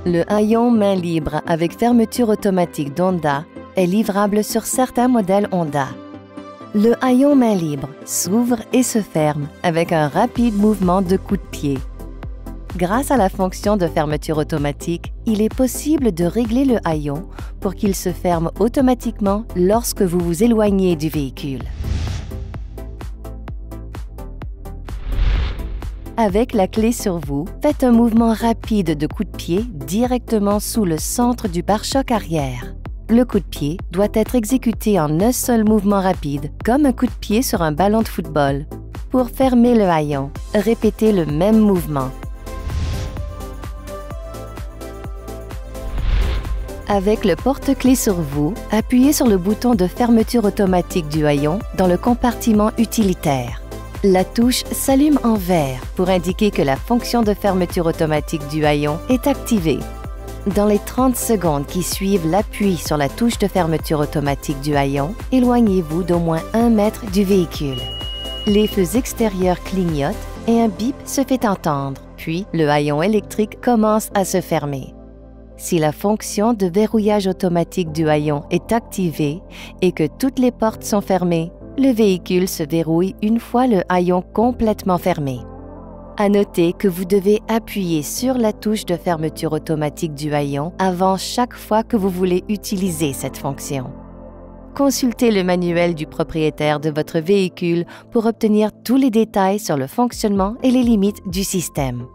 Le haillon main libre avec fermeture automatique d'Honda est livrable sur certains modèles Honda. Le haillon main libre s'ouvre et se ferme avec un rapide mouvement de coup de pied. Grâce à la fonction de fermeture automatique, il est possible de régler le haillon pour qu'il se ferme automatiquement lorsque vous vous éloignez du véhicule. Avec la clé sur vous, faites un mouvement rapide de coup de pied directement sous le centre du pare-choc arrière. Le coup de pied doit être exécuté en un seul mouvement rapide, comme un coup de pied sur un ballon de football. Pour fermer le haillon, répétez le même mouvement. Avec le porte-clés sur vous, appuyez sur le bouton de fermeture automatique du haillon dans le compartiment utilitaire. La touche s'allume en vert pour indiquer que la fonction de fermeture automatique du haillon est activée. Dans les 30 secondes qui suivent l'appui sur la touche de fermeture automatique du haillon, éloignez-vous d'au moins 1 mètre du véhicule. Les feux extérieurs clignotent et un bip se fait entendre, puis le haillon électrique commence à se fermer. Si la fonction de verrouillage automatique du haillon est activée et que toutes les portes sont fermées, le véhicule se verrouille une fois le haillon complètement fermé. À noter que vous devez appuyer sur la touche de fermeture automatique du haillon avant chaque fois que vous voulez utiliser cette fonction. Consultez le manuel du propriétaire de votre véhicule pour obtenir tous les détails sur le fonctionnement et les limites du système.